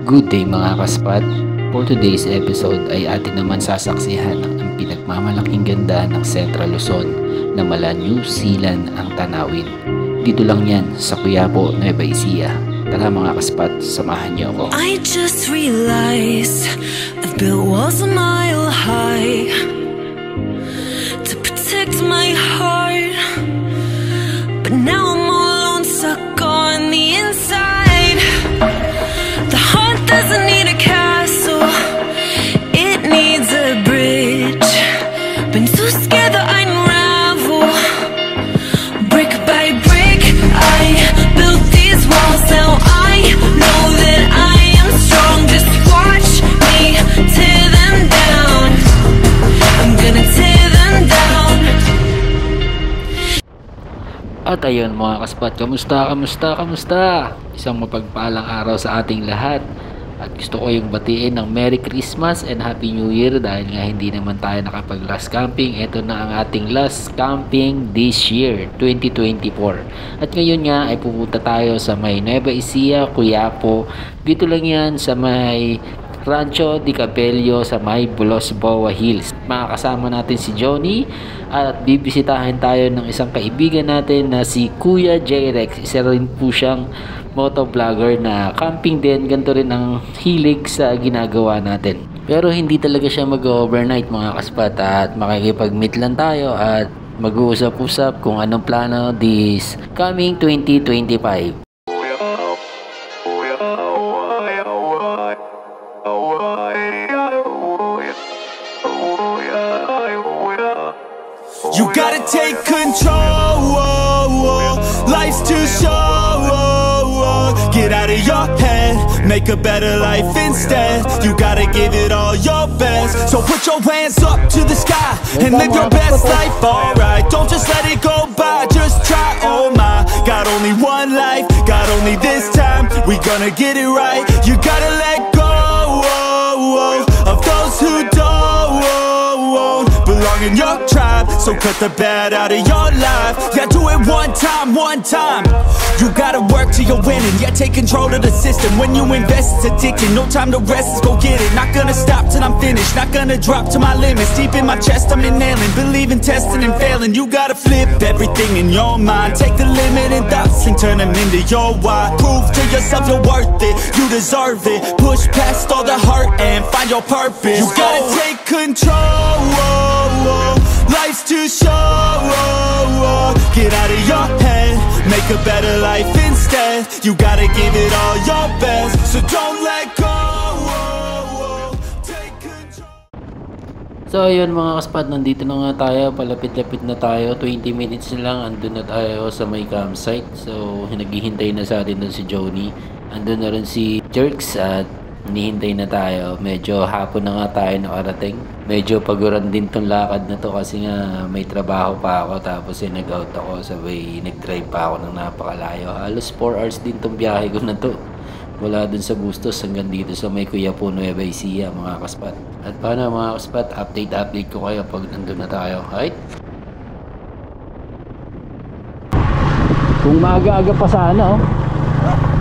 Good day mga kaspat. For today's episode ay atin naman sasaksihan ang pinagmamalaking ganda ng Central Luzon na mala New Zealand ang tanawin. Dito lang yan sa Quiapo, Nueva Ecija. Tara mga kaspat, samahan niyo ako. I just realized I've built walls a mile high to protect my heart, but now I'm all alone, stuck on the inside. The heart doesn't need a castle, it needs a bridge. Been too scared that I'd unravel. Brick by brick I built these walls. Now I know that I am strong. Just watch me tear them down. I'm gonna tear them down. At ayun mga kaspat, kamusta? Isang mapagpalang araw sa ating lahat. At gusto ko yung batiin ng Merry Christmas and Happy New Year dahil nga hindi naman tayo nakapag last camping. Ito na ang ating last camping this year, 2024. At ngayon nga ay pupunta tayo sa may Nueva Ecija, Quiapo. Dito lang yan sa may Rancho de Cabello sa may Bulosboa Hills. Makakasama natin si Johnny at bibisitahin tayo ng isang kaibigan natin na si Kuya J-Rex. Isa rin po siyang motovlogger na camping din. Ganito rin ang hilig sa ginagawa natin. Pero hindi talaga siya mag-overnight mga kaspat at makikipag-meet lang tayo at mag-uusap-usap kung anong plano this coming 2025. You gotta take control, life's too short. Get out of your head, make a better life instead. You gotta give it all your best. So put your hands up to the sky and live your best life, alright. Don't just let it go by, just try, oh my. Got only one life, got only this time. We gonna get it right. You gotta let go of those who don't belong in your tribe. So cut the bad out of your life. Yeah, do it one time. You gotta work till you're winning. Yeah, take control of the system. When you invest, it's addicting. No time to rest, let's go get it. Not gonna stop till I'm finished. Not gonna drop to my limits. Deep in my chest, I'm inhaling. Believe in testing and failing. You gotta flip everything in your mind. Take the limiting thoughts and turn them into your why. Prove to yourself you're worth it. You deserve it. Push past all the hurt and find your purpose. You gotta take control. Life's too short. Get out of your head, make a better life instead. You gotta give it all your best, so don't let go. Take control. So ayun mga kaspat, nandito na nga tayo, palapit-lapit na tayo, 20 minutes na lang, andun na tayo sa may campsite. So naghihintay na sa atin doon si Johnny, andun na rin si Jerks at hinihintay na tayo. Medyo hapon na nga tayo nakarating. Medyo paguran din tong lakad na to kasi nga may trabaho pa ako, tapos nag-out ako, sabay nag-drive pa ako ng napakalayo. Halos 4 hours din tong biyahe ko na to, mula dun sa Bustos hanggang dito sa may Quiapo, Nueva Ecija mga kaspat. At paano mga kaspat, update ko kayo pag nandun na tayo. Alright? Kung maaga-aga pa sana,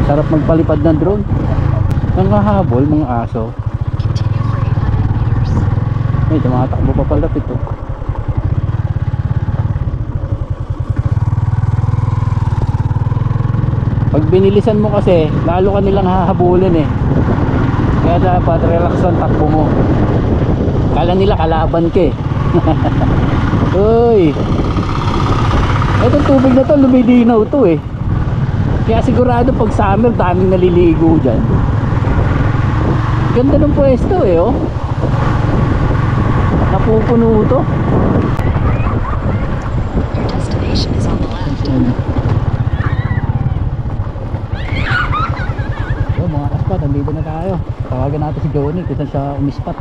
sarap magpalipad ng drone. Nanghahabol mga aso. Ay, tumatakbo pa pala ito. Pag binilisan mo kasi, lalo ka nilang hahabulin eh. Kaya dapat relax ang takbo mo. Kala nila kalaban ka eh. Uy, itong tubig na to, lumilinaw to eh. Kaya sigurado pag summer, daming naliligo dyan. Ganda ng pwesto eh, oh. Napupuno to. Your destination is on the left. So mga kaspat, nandito na tayo. Tawagan natin si Johnny kung saan siya umispat.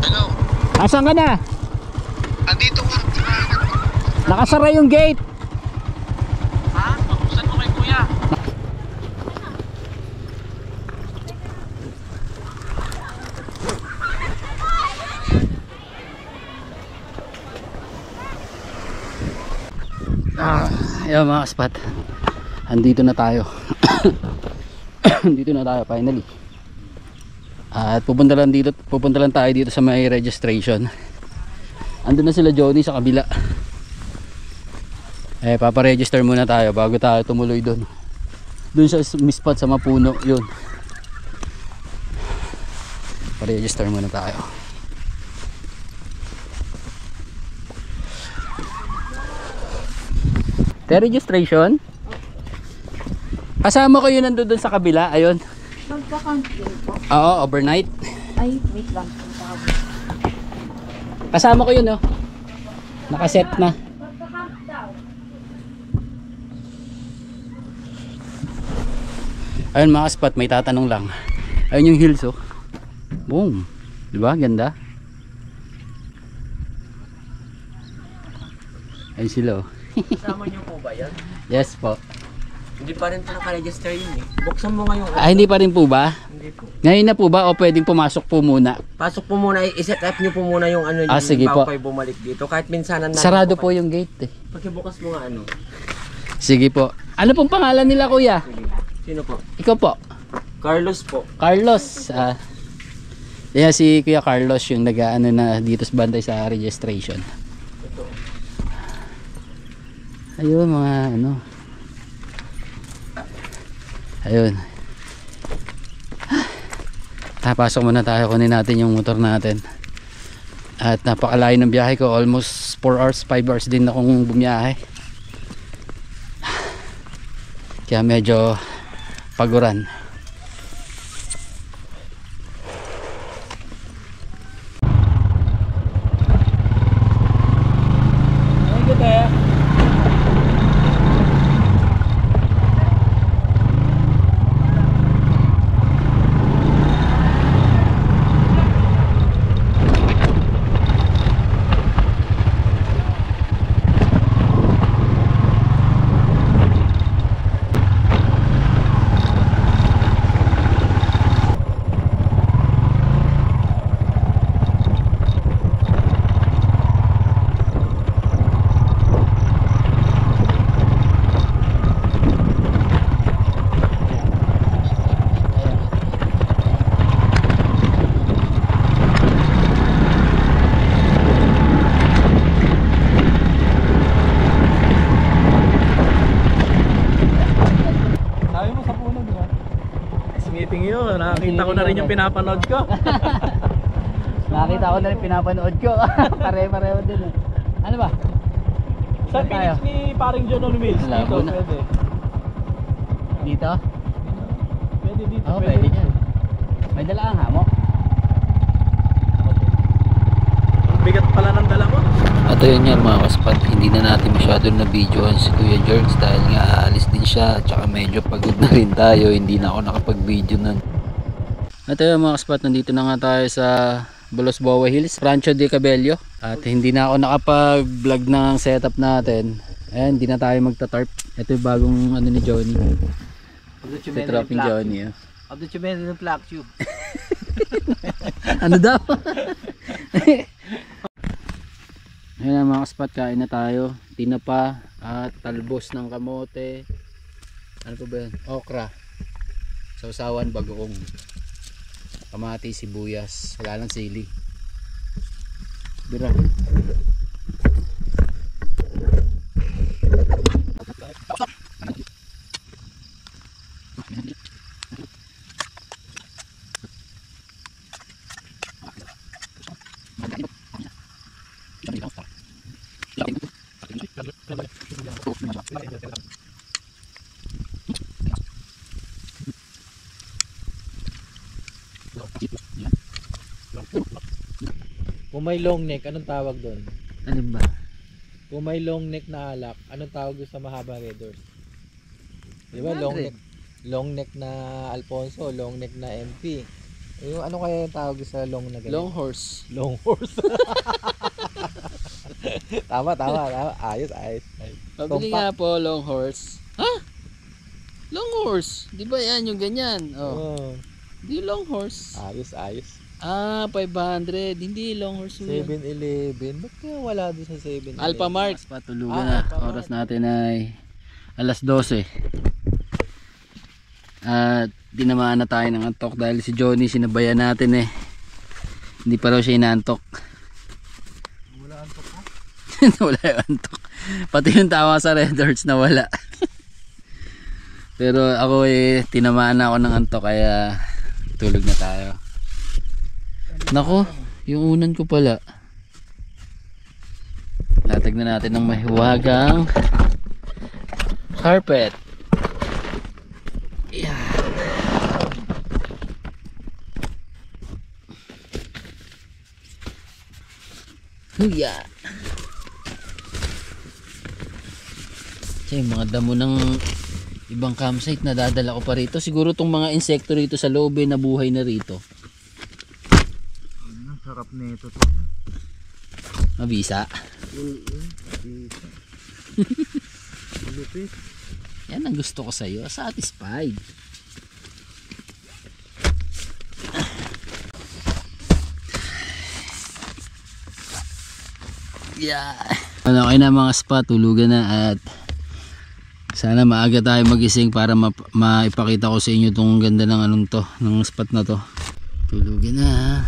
Hello. Asan ka na? Andito ka. Nakasara yung gate. Ha? Saan mo kay kuya? Ayan mga kaspat, andito na tayo. Dito na tayo finally. At pupunta lang tayo dito sa may registration. Andun na sila Johnny sa kabila. Paparegister muna tayo bago tayo tumuloy doon. Doon sa spot sa Mapuno, yun. Pa-register muna tayo. Registration? Kasama ko yun nandun doon sa kabila, ayun. Magka-count din po. Oo, overnight. Ay, wait lang. Kasama ko yun, oh. Nakaset na. Ayun mga spot, may tatanong lang. Ayun yung hills, oh. Boom. Diba? Ganda. Ayun sila, oh. Kasama niyo po ba yan? Yes po. Hindi pa rin po naka-register yun eh. Buksan mo ngayon. Hindi pa rin po ba? Hindi po. Ngayon na po ba o pwedeng pumasok po muna? Pasok po muna, i-set up niyo po muna yung ano yung sige bago po. kayo bumalik dito. Kahit minsanan na. Sarado po yung gate eh. Pakibukas mo nga ano. Sige po. Ano pong pangalan nila kuya? Sige. Sino po? Ikaw po? Carlos po. Carlos. Yeah, si Kuya Carlos yung nag-ano na dito sa bantay sa registration. Ito. Ayun mga ano. Ayun. Pasok muna tayo, kunin natin yung motor natin. At napakalayo ng biyahe ko, almost 4 hours, 5 hours din akong bumiyahe. Kaya medyo paguran. Nakita ko na rin yung pinapanood ko. Nakita ko na rin pinapanood ko. Pare-pareho din eh. Ano ba? Saan tayo? pinits ni paring John on Wheels? Labo Dito, na. pwede. Dito? Pwede dito, Oo, pwede dyan. May dala kang hamok? Bigat pala ng dala mo. At ayun yan mga kaspat, hindi na natin masyadong na-videoan si Kuya George dahil nga aalis din siya, tsaka medyo pagod na rin tayo, hindi na ako nakapag-video nun. At ayun mga kaspat, nandito na nga tayo sa Bolos-Boa Hills, Rancho de Cabello. At hindi na ako nakapag-vlog ng setup natin. Ayan, hindi na tayo magta-tarp. Ito yung bagong ano ni Johnny. Ito trapping Johnny. Abdo chumeno ng black tube. Ano daw? Ayan na mga kaspat, kain na tayo. Tinapa at talbos ng kamote. Ano pa ba yan? Okra. Sausawan, bagoong. Kamati, sibuyas. Wala lang sili. Bira. Kung may long neck, anong tawag doon? Ano ba? Kung may long neck na alak, anong tawag doon sa mahaba red horse? Di ba long neck? Long neck na Alfonso, long neck na MP. Yung ano kaya yung tawag sa long na ganyan? Long horse. Long horse. tama. Ayos. Pabili nga po, long horse. Ha? Long horse? Di ba yan yung ganyan? Oh. Oh. Di long horse. Ayos. Ah, 500. Hindi Longhorse yun. 7-Eleven. Ba't kaya wala doon sa 7-Eleven? Alphamart. Patulugan na. Oras natin ay alas 12. At dinamaan na tayo ng antok dahil si Johnny sinabayan natin eh. Hindi pa raw siya inaantok. Wala antok ko? Wala yung antok. Pati yung tawa sa Red Horse na wala. Pero ako eh, tinamaan na ako ng antok kaya tulog na tayo. Nako, yung unan ko pala. Latag na natin ng mahiwagang carpet. Yeah. Huya. Yung mga damo ng ibang campsite na dadala ko pa rito. Siguro tong mga insekto rito sa loob na buhay na rito. Sarap nito to. Mabisa. Lupit. Yan ang gusto ko sa'yo. Satisfied. Yeah. Okay na mga spa. Tulugan na at sana maaga tayo magising para maipakita ko sa inyo tong ganda ng anong to, ng spot na to. Tulugan na.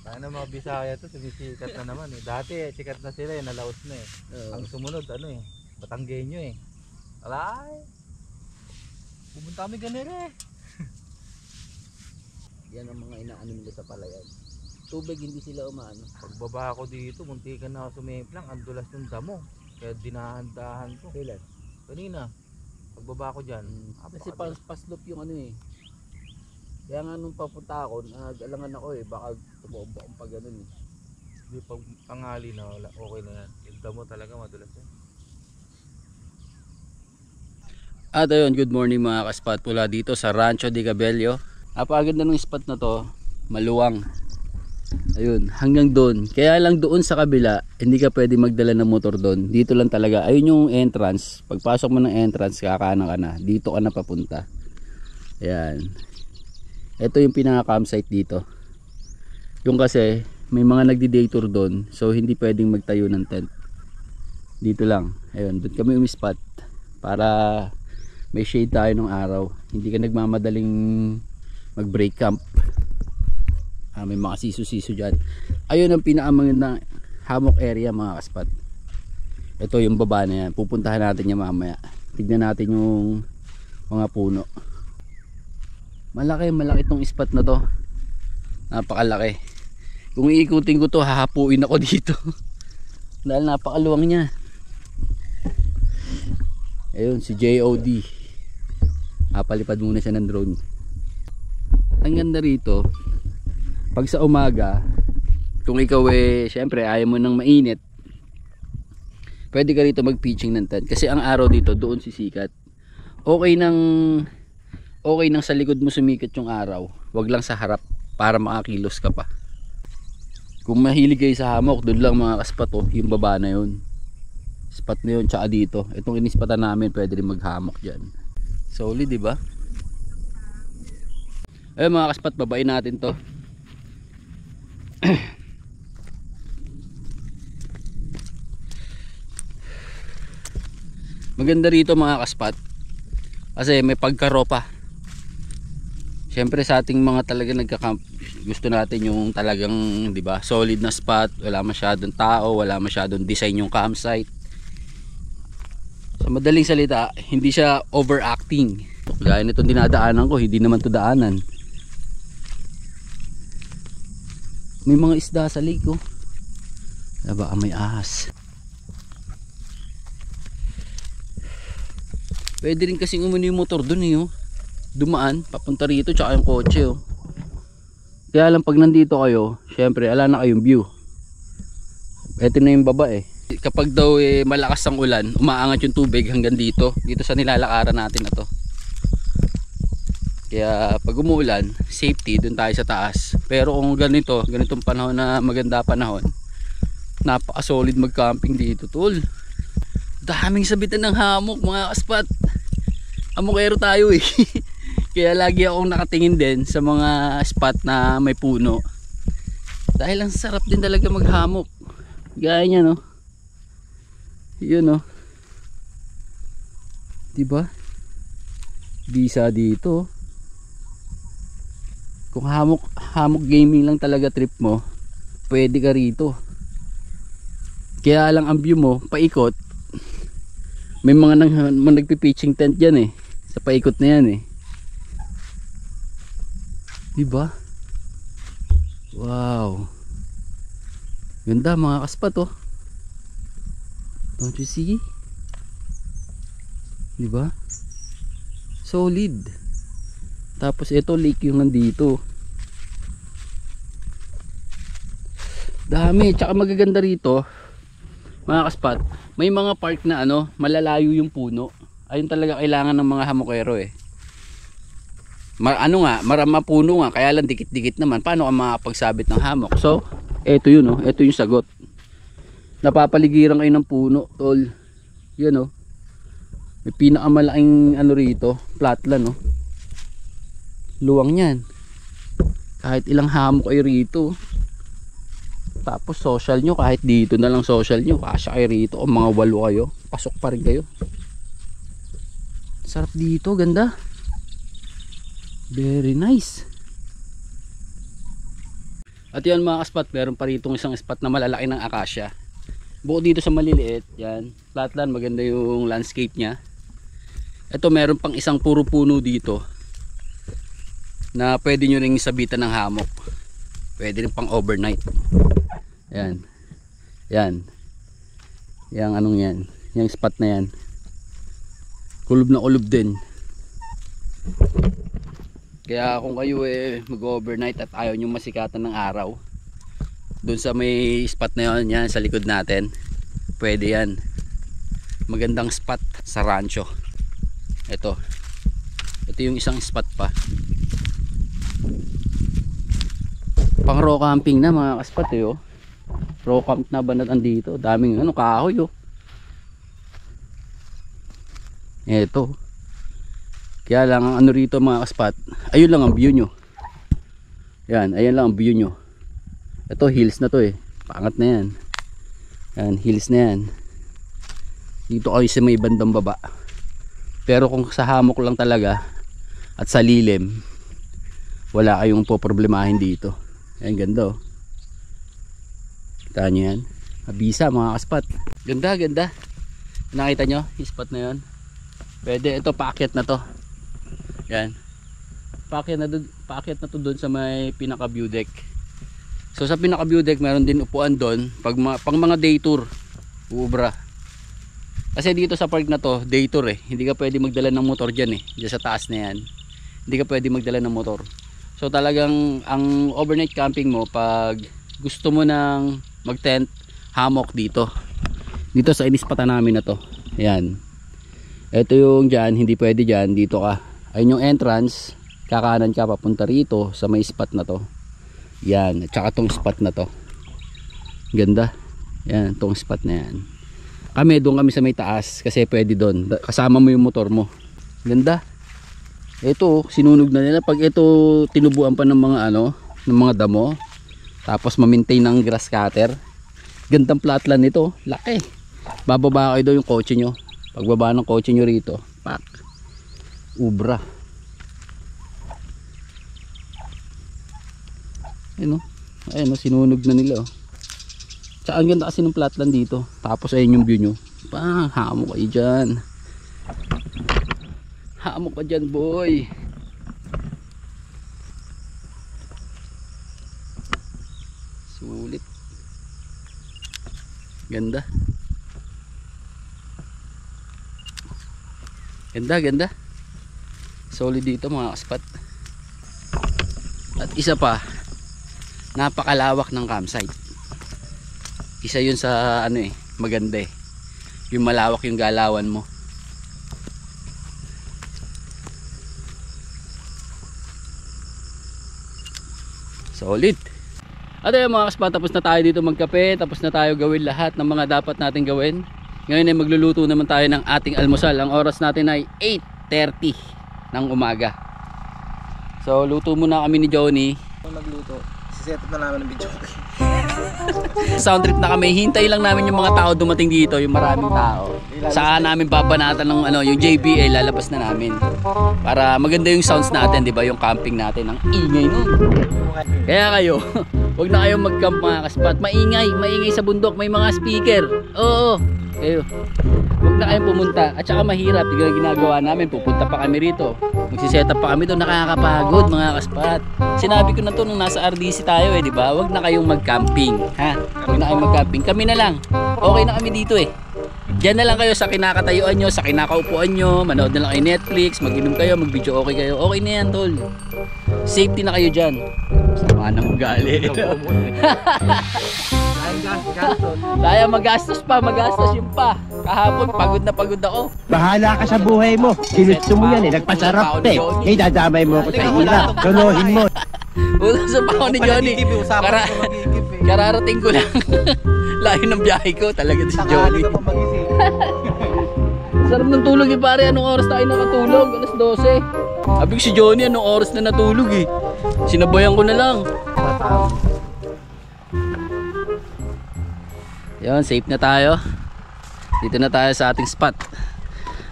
Sana mga Bisaya to, sumisikat na naman eh. Dati sikat na sila eh, nalaos na eh. Ang sumunod ano eh, Batanggenyo eh. Alay! Pumunta kami ganire eh. Yan ang mga inaano nila sa palayan. Tubig hindi sila umaano. Pagbaba ako dito, muntikan na ako sumemplang, ang dulas ng damo. Kaya dinahandahan ko. Kailan? Kanina, pagbaba ko dyan. Kasi paslop yung ano eh. Kaya nga nung papunta ako, nag-alangan ako eh, baka tumombo akong pag ganun eh. Hindi, pag tanghali na, wala, okay na yan. Yung damo talaga madulas yan. At ayun, good morning mga ka-spot pula dito sa Rancho de Cabello. Napakaganda ng spot na to, maluwang. Ayun, hanggang doon. Kaya lang doon sa kabila, hindi ka pwede magdala ng motor doon. Dito lang talaga. Ayun yung entrance. Pagpasok mo ng entrance, kakanan ka na. Dito ka na papunta. Ayan. Ito yung pinaka-campsite dito. Yung kasi, may mga nagdi-day tour doon. So, hindi pwedeng magtayo ng tent. Dito lang. Ayun, doon kami umispot. Para may shade tayo ng araw. Hindi ka nagmamadaling mag-break camp. May mga siso-siso dyan. Ayun ang pinakamagandang hammock area mga kaspat. Ito yung baba na yan. Pupuntahan natin yan mamaya. Tignan natin yung mga puno. Malaki tong spot na to. Napakalaki. Kung iikutin ko to, hahapuin ako dito. Dahil napakaluwang niya. Ayun si JOD. Napalipad muna siya ng drone. Ang ganda rito, pag sa umaga, kung ikaw syempre ayaw mo nang mainit, pwede ka rito mag-pitching ng tent. Kasi ang araw dito doon sisikat. Okay nang sa likod mo sumikat yung araw. Wag lang sa harap para makakilos ka pa. Kung mahilig kayo sa hammock, doon lang mga kaspat yung baba na yun. Spot na yun, tsaka dito. Itong inispatan namin, pwede rin mag-hammock dyan. Solid, diba? Ayun mga kaspat, babain natin to. Maganda rito mga kaspat kasi may pagkaropa. Syempre sa ating mga talaga nagka-camp, gusto natin yung talagang, di ba, solid na spot, wala masyadong tao, wala masyadong design yung campsite. Sa madaling salita, hindi siya overacting. Gaya nitong dinadaanan ko, hindi naman to daanan. May mga isda sa lake oh. Baka may ahas. Pwede rin kasing umano yung motor dun oh. Dumaan, papunta rito, tsaka yung kotse oh. Kaya lang pag nandito kayo, syempre ala na kayong view. Ito na yung baba eh. Kapag daw malakas ang ulan, umaangat yung tubig hanggang dito sa nilalakaran natin na to. Kaya pag umuulan, safety dun tayo sa taas. Pero kung ganitong panahon na maganda panahon, napaka-solid mag-camping dito, tol. Daming sabitan ng hammock mga kaspat. Hammockero tayo eh. Kaya lagi akong nakatingin din sa mga spot na may puno. Dahil ang sarap din talaga mag-hammock. Gaya niya no. Yun no. Diba? Bisa dito. Kung hammock gaming lang talaga trip mo, pwede ka rito. Kaya lang ang view mo paikot. May mga nagpi-pitching tent dyan eh, sa paikot na yan eh. Diba? Wow, ganda mga kaspat oh. Don't you see? Diba? Solid. Tapos ito lake yung nandito. Dami, tsaka magaganda rito mga kaspat, may mga park na malalayo yung puno. Ayun talaga kailangan ng mga hammockero eh. Marama puno nga, kaya lang dikit-dikit naman. Paano ka makapagsabit ng hammock? So, eto yun oh, eto yung sagot. Napapaligiran kayo ng puno, tol. Yan oh. May pinakamalaking rito, flatland oh. Luwang yan. Kahit ilang hammock kayo rito. Tapos social nyo, kahit dito na lang social nyo, kasya kayo rito o mga 8 kayo, pasok pa rin kayo. Sarap dito, ganda. Very nice. At yan mga kaspat, meron pa rito isang spot na malalaki ng akasya. Bukod dito sa maliliit, yan, flatland, maganda yung landscape nya. Ito meron pang isang puro puno dito na pwede nyo ring sabitan ng hammock. Pwede rin pang overnight. Yan. Yan. Yang anong yan. Yang spot na yan. Kulob na kulob din. Kaya kung kayo mag-overnight at ayaw nyo masikatan ng araw, dun sa may spot na yan, yan sa likod natin, pwede yan. Magandang spot sa rancho. Ito yung isang spot pa. Pang raw camping na mga kaspat oh. Raw camp na banat andito. Daming kahoy oh. Eto. Kaya lang ang rito mga kaspat, ayun lang ang view nyo. Yan, ayan lang ang view nyo. Ito hills na to eh. Pangat na yan. Yan, hills na yan. Dito kayo sa may bandang baba. Pero kung sa hammock lang talaga at sa lilim, wala kayong poproblemahin dito. Ayan, ganda oh. Kita nyo yan. Abisa mga kaspat. Ganda, ganda. Nakita nyo yung spot na yun? Pwede ito, paakyat na to. Yan. Paakyat na to doon sa may pinaka view deck. So sa pinaka view deck meron din upuan doon pag mga day tour. Ubra. Kasi dito sa park na to, day tour eh. Hindi ka pwede magdala ng motor dyan eh. Diyan sa taas na yan. Hindi ka pwede magdala ng motor. So talagang ang overnight camping mo pag gusto mo nang mag-tent, hammock dito. Dito sa inispatan namin na to. Ayan. Ito yung dyan, hindi pwede dyan. Dito ka. Ayun yung entrance. Kakanan ka papunta rito sa may spot na to. Yan. At saka tong spot na to. Ganda. Yan. Tong spot na yan. Doon kami sa may taas. Kasi pwede doon. Kasama mo yung motor mo. Ganda. Ito, sinunog na nila. Pag ito tinubuan pa ng mga ng mga damo. Tapos ma-maintain ng grass cutter. Gandang flatland nito. Laki. Bababa kayo doon yung kotse nyo. Pagbaba ng kotse nyo rito. Pak. Ubra. Ayun o, sinunog na nila oh. Tsaka ang ganda kasi ng flatland dito. Tapos ayun yung view nyo. Hamok kayo dyan. Hamok ka dyan boy. Sulit. Ganda. Ganda. Solid dito mga kaspat. At isa pa, napakalawak ng campsite. Isa yun sa maganda eh. Yung malawak yung galawan mo. Solid. At ayun mga kaspat, tapos na tayo dito magkape. Tapos na tayo gawin lahat ng mga dapat natin gawin. Ngayon ay magluluto naman tayo ng ating almusal. Ang oras natin ay 8:30 ng umaga. So luto muna kami ni Johnny. Magluto. Siset up na namin ng video. Sound trip na kami. Hintay lang namin yung mga tao dumating dito, yung maraming tao. Saka namin babanatan ng yung JBL, lalabas na namin. Para maganda yung sounds natin, 'di ba? Yung camping natin, ang ingay nun. Kaya kayo, wag na kayong mag-camp mga kaspat. Maingay sa bundok, may mga speaker. Oo. Kayo. Wag na kayong pumunta. At saka mahirap, yung ginagawa namin, pupunta pa kami rito. Magsiset up pa kami doon, nakakapagod mga kaspat. Sinabi ko na to nung nasa RDC tayo di ba? Wag na kayong mag-camping, ha? Wag na kayong mag-camping. Kami na lang. Okay na kami dito eh. Diyan na lang kayo sa kinakatayuan nyo, sa kinakaupuan nyo, manood na lang kayo Netflix, mag-inom kayo, mag-video okay kayo. Okay na yan, tol. Safety na kayo dyan. Sama ng ugali. Kaya magastos yun pa. Kahapon pagod na pagod ako. Bahala ka sa buhay mo. Sinutso mo yan nagpasarap eh. Ngayon dadamay mo ako sa hirap. Tunuhin mo. Utos sa pao ni Johnny. Kararating ko lang. Layo ng biyahe ko talaga si Johnny. Sarap ng tulog eh pare. Anong oras tayo nakatulog? Alas 12. Sabi ko si Johnny anong oras na natulog eh. Sinabayan ko na lang. Yan, safe na tayo. Dito na tayo sa ating spot.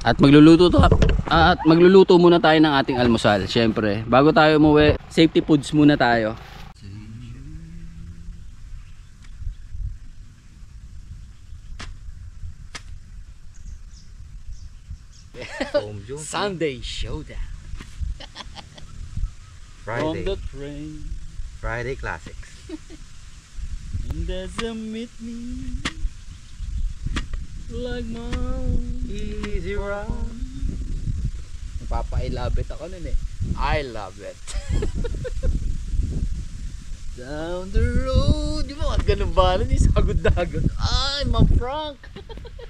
At magluluto muna tayo ng ating almusal. Syempre, bago tayo umuwi, safety foods muna tayo. Sunday showdown. Friday classics. Doesn't meet me like mine. Easy run. I love it ako nun eh. I love it. Down the road. Di ba? Ganun ba? Yung sagod-dagod. Ay, Ma'am Frank.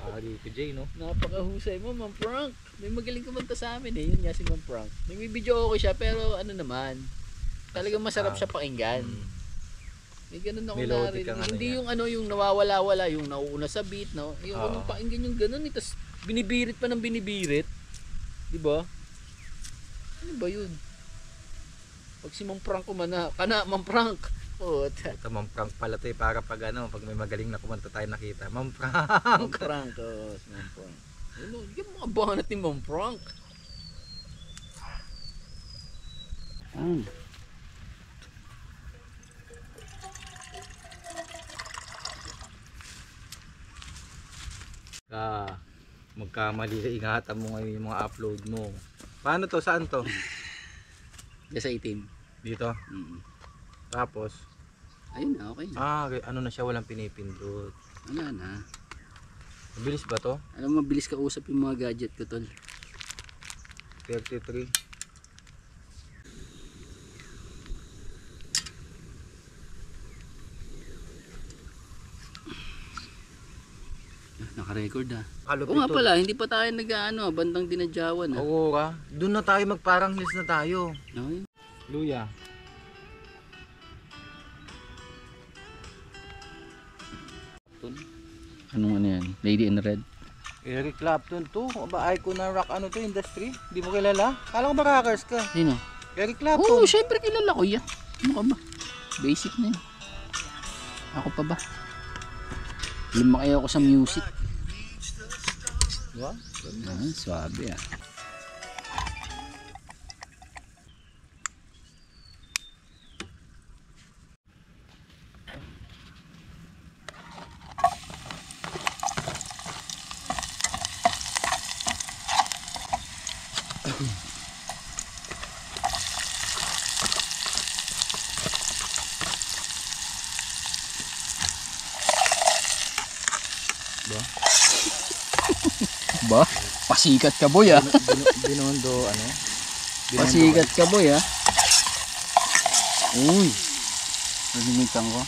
Pari ko Jay, no? Napakahusay mo, Ma'am Frank. May magaling kumanta sa amin eh. Yun nga si Ma'am Frank. May video okay siya pero ano naman. Talagang masarap siya pakinggan. May ganun ako narinig. Hindi yung yung nawawala-wala, yung nauuna sa beat, no? Yung nung pakinggan yung ganun, tapos binibirit pa ng binibirit. Di ba? Ano ba yun? Pag si Ma'am Frank kumana, Ma'am Frank. Ito Ma'am Frank pala to para pag pag may magaling na kumanta tayo nakita. Ma'am Frank. Ma'am Frank, Ma'am Frank. Ano, yung mga banat ni Ma'am Frank. magkamali, ingatan mo ngayon yung mga upload mo. Paano to? Saan to? Sa itim. Dito? Tapos? Ayun na, okay na. Okay. Ano na siya, walang pinipindot. Wala na. Mabilis ba to? Alam mo, mabilis ka usap yung mga gadget ko, tol. 33. Naka-record ha. Kalupit Oo nga to. pala, hindi pa tayo bandang dinadyawan ha. Oo ka. Doon na tayo, magparang hills na tayo. Okay. Luya. Anong ano yan? Lady in Red? Eric Clapton to. Aba, icon ng rock ano to, industry. Di mo kilala? Kala ko ba rockers ka? Sino? Eric Clapton. Oo, syempre kilala ko yan. Ano ka ba? Basic na yun. Ako pa ba? Lumaki ako sa music. Diba? Swabe ah. Ba? Pasikat ka boy ah. Binondo ano? Pasikat ka boy ah. Uy. Nalimitan ko.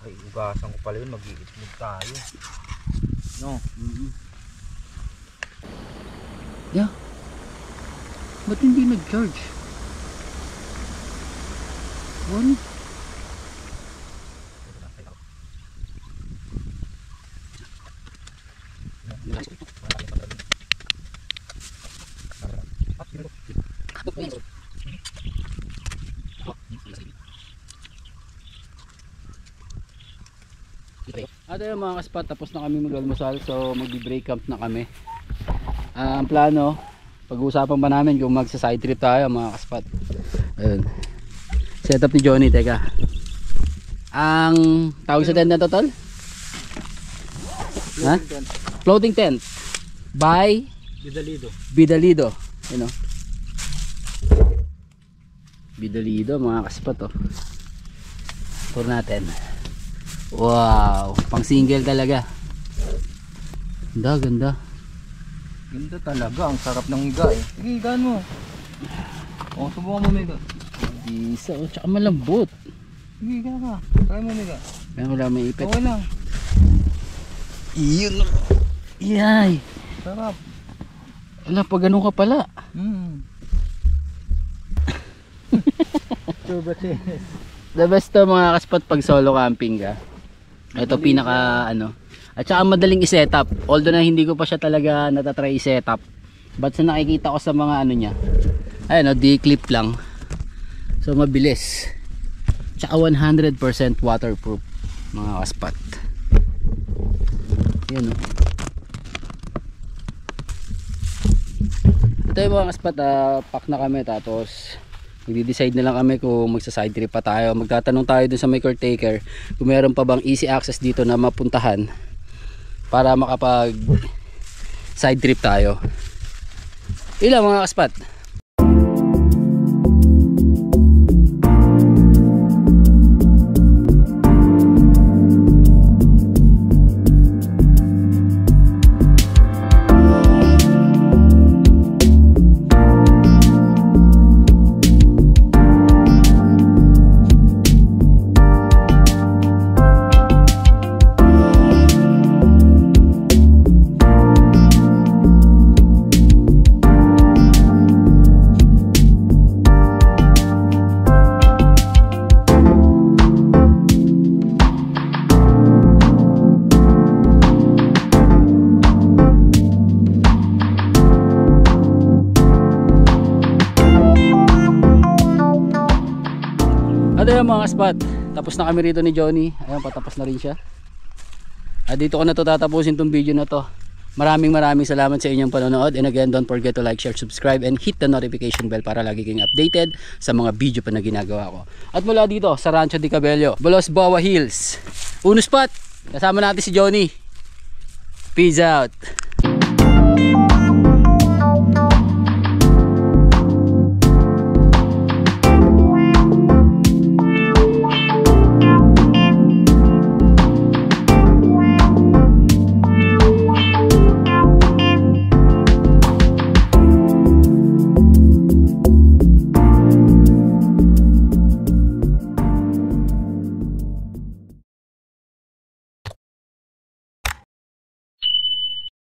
Ay, ugasan ko pala yun, mag-iitlog tayo. No? Yeah. Ba't hindi nag-charge? One? At ayun mga kaspat, tapos na kami mag-almusal, so magbi-break camp na kami. Ang plano, pag-uusapan pa namin kung magsa-side trip tayo mga kaspat. Ayun. Setup ni Johnny, teka. Ang tawag sa tent na to, tol? Ha? Floating tent. By Bidalido. You know? Bidalido mga kaspat, oh. Tour natin. Wow, pang single talaga. Ganda. Ganda talaga, ang sarap ng higa eh. Sige, higaan mo. O, subukan mo miga. Isa, oh, tsaka malambot. Sige, higa ka. Try mo miga. Kaya wala may ipit. Okay lang. Iyon. Iyay. Sarap. Wala, pa ganun ka pala. The best to mga kaspat pag solo camping ka. Ito pinaka ano. At saka madaling i-setup. Although na hindi ko pa siya talaga natatry i-setup. But sa nakikita ko sa mga ano niya. Ayun o, D-clip lang. So mabilis. Tsaka 100% waterproof mga kaspat. Yan o. Ito yung mga kaspat, pack na kami. Tapos magdi-decide na lang kami kung magsa-side trip pa tayo. Magtatanong tayo dun sa may caretaker kung meron pa bang easy access dito na mapuntahan para makapag side trip tayo. Ilang mga kaspat? At ayun mga spot, tapos na kami rito ni Johnny. Ayun, patapos na rin siya. At dito ko na to tatapusin tong video na to. Maraming salamat sa inyong panonood. And again, don't forget to like, share, subscribe, and hit the notification bell para lagi kayong updated sa mga video pa na ginagawa ko. At mula dito sa Rancho de Cabello, Bulos Boa Hills, Uno Spot, kasama natin si Johnny. Peace out.